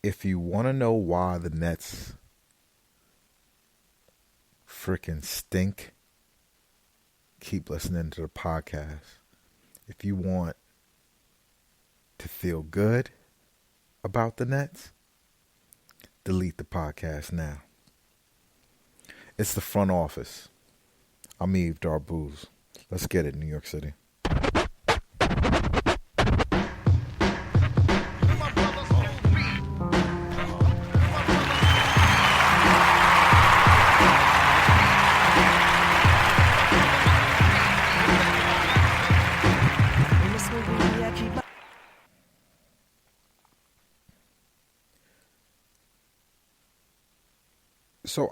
if you want to know why the Nets freaking stink, keep listening to the podcast. If you want to feel good about the Nets, delete the podcast now. It's the front office. I'm Yves Darbouz. Let's get it, New York City. So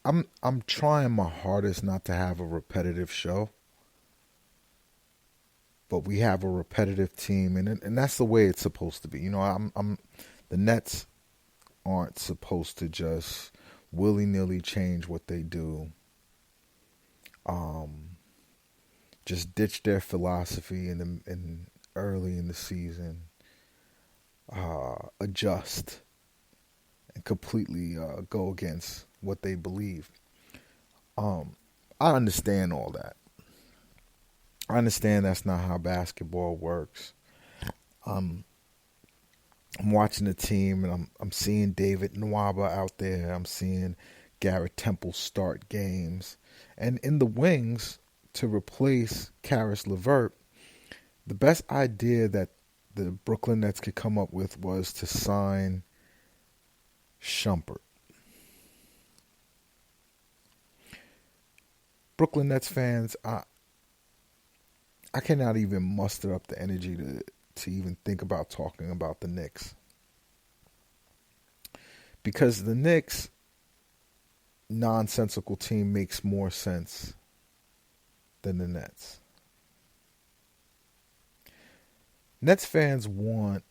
I'm trying my hardest not to have a repetitive show, but we have a repetitive team, and that's the way it's supposed to be. You know, the Nets aren't supposed to just willy-nilly change what they do. Just ditch their philosophy in early in the season, adjust, and completely go against what they believe. I understand all that. I understand that's not how basketball works. I'm watching the team, and I'm seeing David Nwaba out there. I'm seeing Garrett Temple start games, and in the wings to replace Karis LeVert, the best idea that the Brooklyn Nets could come up with was to sign Shumpert. Brooklyn Nets fans, I cannot even muster up the energy to even think about talking about the Knicks. Because the Knicks nonsensical team makes more sense than the Nets. Nets fans want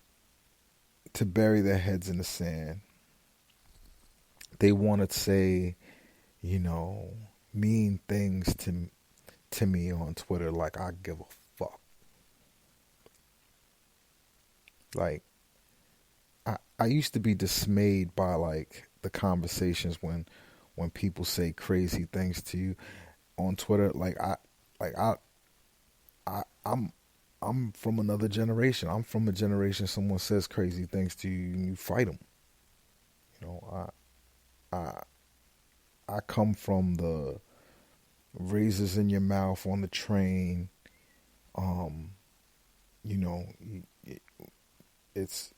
to bury their heads in the sand. They want to say, mean things to me on Twitter like I give a fuck. Like, I used to be dismayed by like the conversations when people say crazy things to you on Twitter. I'm from another generation. I'm from a generation someone says crazy things to you and you fight them. I come from the razors in your mouth on the train. It's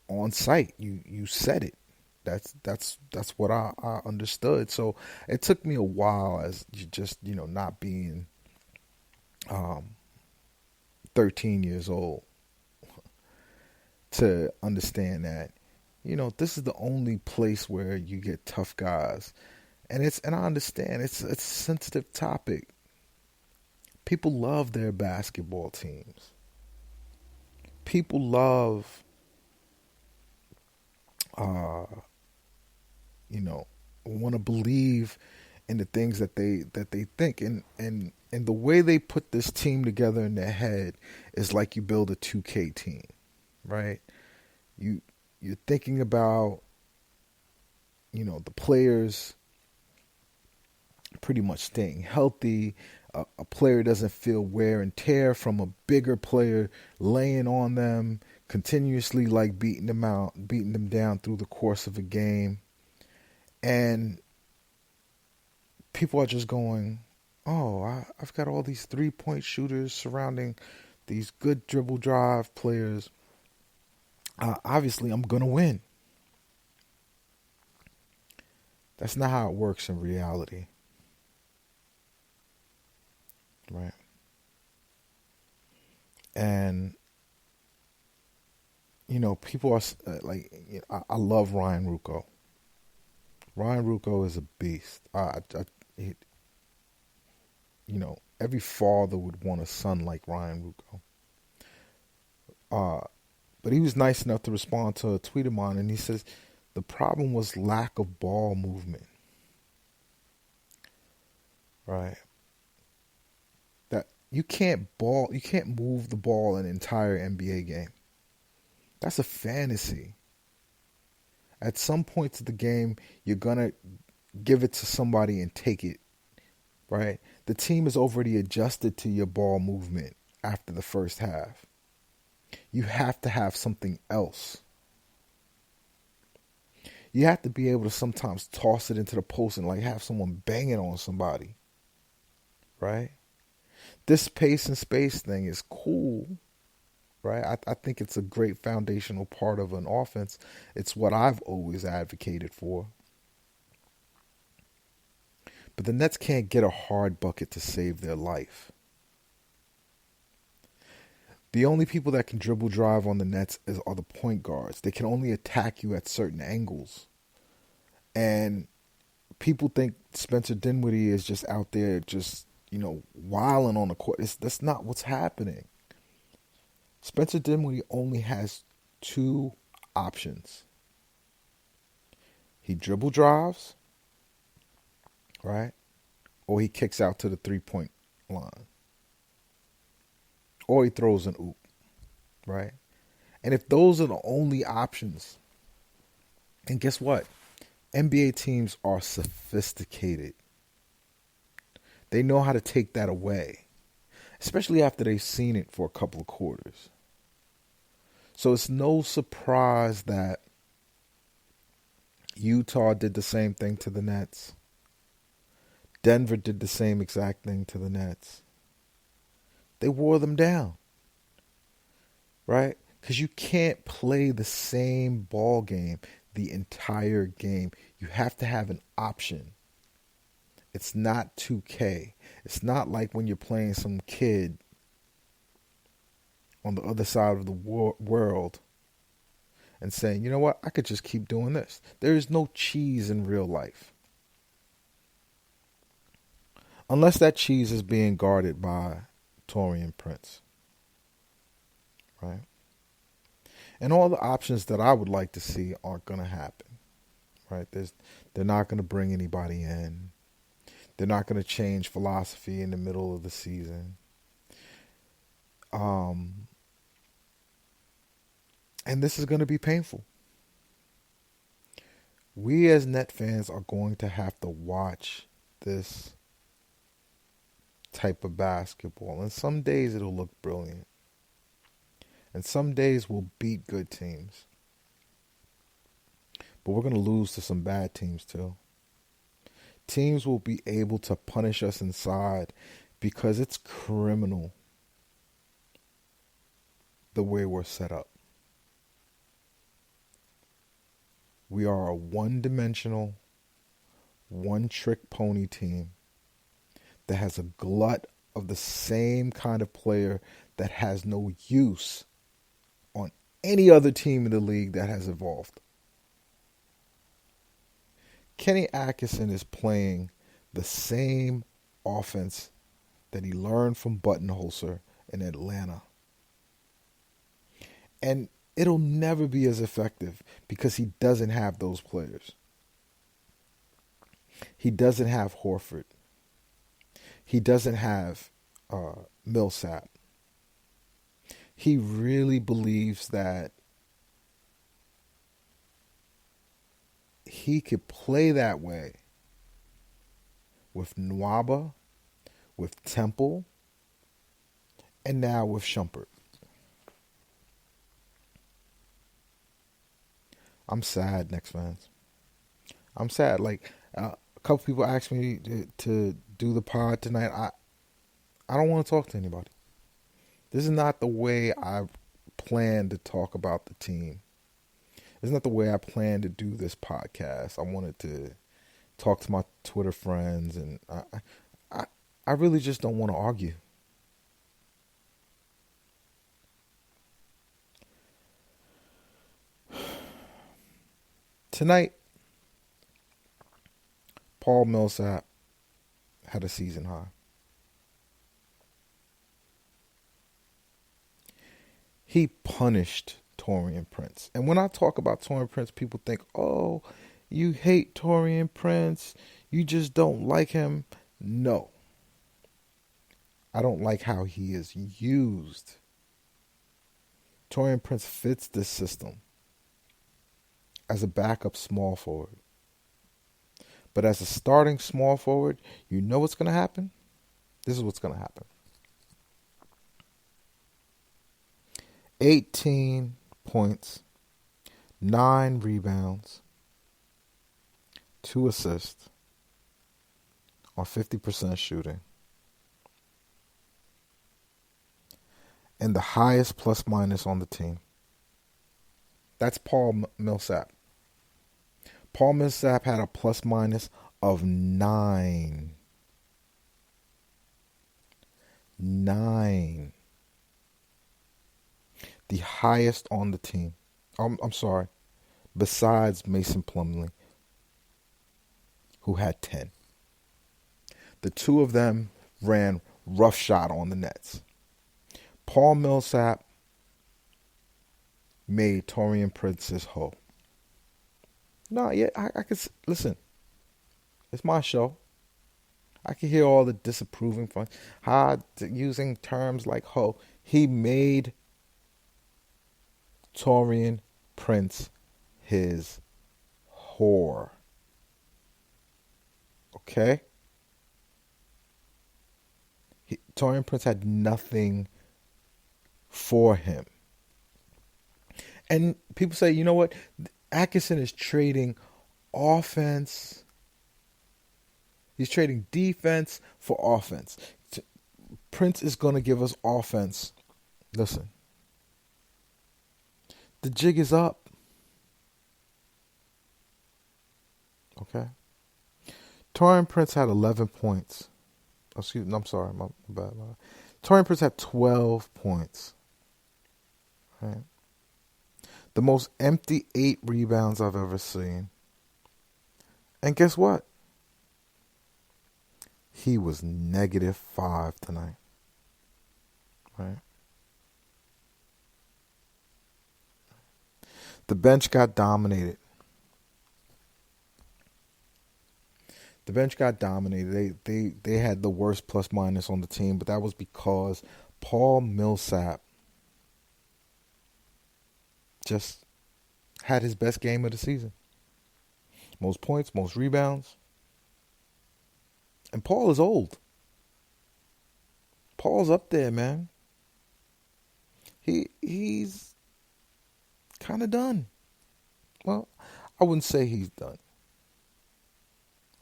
on site. You said it. That's what I understood. So it took me a while as just not being 13 years old to understand that this is the only place where you get tough guys. And I understand it's a sensitive topic. People love their basketball teams. People love, want to believe in the things that they think, and the way they put this team together in their head is like you build a 2K team, right? You're thinking about, the players pretty much staying healthy. A player doesn't feel wear and tear from a bigger player laying on them, continuously like beating them down through the course of a game. And people are just going, oh, I've got all these 3-point shooters surrounding these good dribble drive players. Obviously, I'm going to win. That's not how it works in reality. Right. And, people are I love Ryan Ruocco. Ryan Ruocco is a beast. Every father would want a son like Ryan Ruocco. But he was nice enough to respond to a tweet of mine, and he says the problem was lack of ball movement. Right. You can't move the ball an entire NBA game. That's a fantasy. At some points of the game, you're going to give it to somebody and take it, right? The team is already adjusted to your ball movement after the first half. You have to have something else. You have to be able to sometimes toss it into the post and like have someone bang it on somebody, right? This pace and space thing is cool, right? I think it's a great foundational part of an offense. It's what I've always advocated for. But the Nets can't get a hard bucket to save their life. The only people that can dribble drive on the Nets are the point guards. They can only attack you at certain angles. And people think Spencer Dinwiddie is just out there just, wilding on the court. That's not what's happening. Spencer Dinwiddie only has two options. He dribble drives, right? Or he kicks out to the 3-point line. Or he throws an oop, right? And if those are the only options, and guess what? NBA teams are sophisticated. They know how to take that away, especially after they've seen it for a couple of quarters. So it's no surprise that Utah did the same thing to the Nets. Denver did the same exact thing to the Nets. They wore them down, right? Because you can't play the same ball game the entire game. You have to have an option. It's not 2K. It's not like when you're playing some kid on the other side of the world and saying, you know what, I could just keep doing this. There is no cheese in real life. Unless that cheese is being guarded by Taurean Prince. Right? And all the options that I would like to see aren't going to happen. Right? They're not going to bring anybody in. They're not going to change philosophy in the middle of the season. And this is going to be painful. We as Net fans are going to have to watch this type of basketball. And some days it'll look brilliant. And some days we'll beat good teams. But we're going to lose to some bad teams too. Teams will be able to punish us inside because it's criminal the way we're set up. We are a one-dimensional, one-trick pony team that has a glut of the same kind of player that has no use on any other team in the league that has evolved. Kenny Atkinson is playing the same offense that he learned from Buttenholzer in Atlanta. And it'll never be as effective because he doesn't have those players. He doesn't have Horford. He doesn't have Millsap. He really believes that he could play that way with Nwaba, with Temple, and now with Shumpert. I'm sad, Knicks fans. I'm sad. Like, a couple people asked me to do the pod tonight. I don't want to talk to anybody. This is not the way I plan to talk about the team. This is not the way I plan to do this podcast. I wanted to talk to my Twitter friends, and I really just don't want to argue. Tonight, Paul Millsap had a season high. He punished Taurean Prince. And when I talk about Taurean Prince, people think, oh, you hate Taurean Prince. You just don't like him. No. I don't like how he is used. Torian Prince fits this system as a backup small forward. But as a starting small forward, you know what's going to happen? This is what's going to happen. 18 points, 9 rebounds, 2 assists on 50% shooting. And the highest plus minus on the team. That's Paul Millsap. Paul Millsap had a plus minus of 9. 9. The highest on the team. I'm sorry. Besides Mason Plumlee, who had 10. The two of them ran roughshod on the Nets. Paul Millsap made Torian Prince's hoe. No, yeah, I could listen. It's my show. I can hear all the disapproving from using terms like hoe. He made Torian Prince his whore. Okay? Torian Prince had nothing for him. And people say, you know what? Atkinson is trading offense. He's trading defense for offense. Prince is going to give us offense. Listen. The jig is up. Okay? Torian Prince had 11 points. Excuse me, I'm sorry. My bad. Torian Prince had 12 points. Right? The most empty 8 rebounds I've ever seen. And guess what? He was -5 tonight. Right? The bench got dominated. The bench got dominated. They had the worst plus minus on the team, but that was because Paul Millsap just had his best game of the season. Most points, most rebounds. And Paul is old. Paul's up there, man. He's kind of done. Well, I wouldn't say he's done.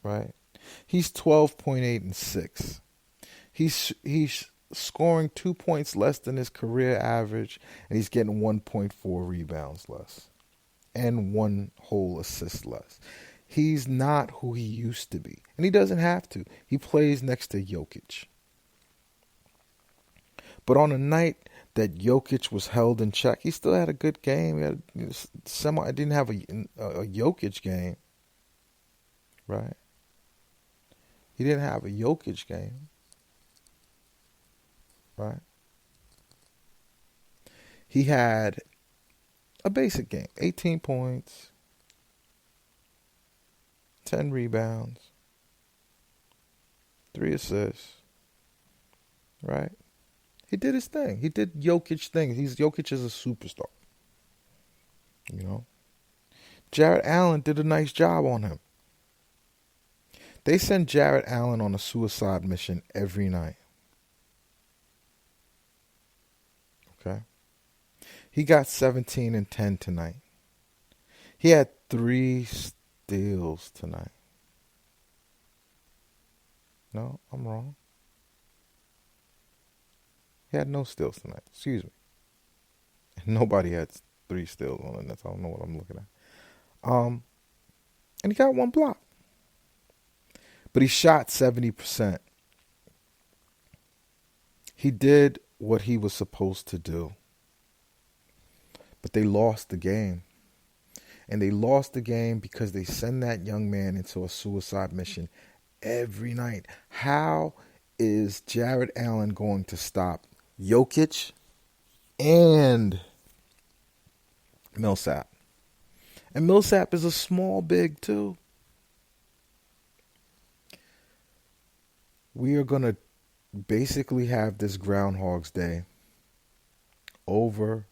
Right? He's 12.8 and 6. He's scoring 2 points less than his career average, and he's getting 1.4 rebounds less and 1 whole assist less. He's not who he used to be, and he doesn't have to. He plays next to Jokic. But on a night that Jokic was held in check, he still had a good game. He had I didn't have a Jokic game, right? He didn't have a Jokic game, right? He had a basic game, 18 points, 10 rebounds, 3 assists, right? He did his thing. He did Jokic things. Jokic is a superstar. You know? Jarrett Allen did a nice job on him. They send Jarrett Allen on a suicide mission every night. Okay? He got 17 and 10 tonight. He had 3 steals tonight. No, I'm wrong. He had no steals tonight. Excuse me. Nobody had 3 steals on the Nets. I don't know what I'm looking at. And he got 1 block. But he shot 70%. He did what he was supposed to do. But they lost the game. And they lost the game because they send that young man into a suicide mission every night. How is Jarrett Allen going to stop Jokic and Millsap? And Millsap is a small big too. We are going to basically have this Groundhog's Day over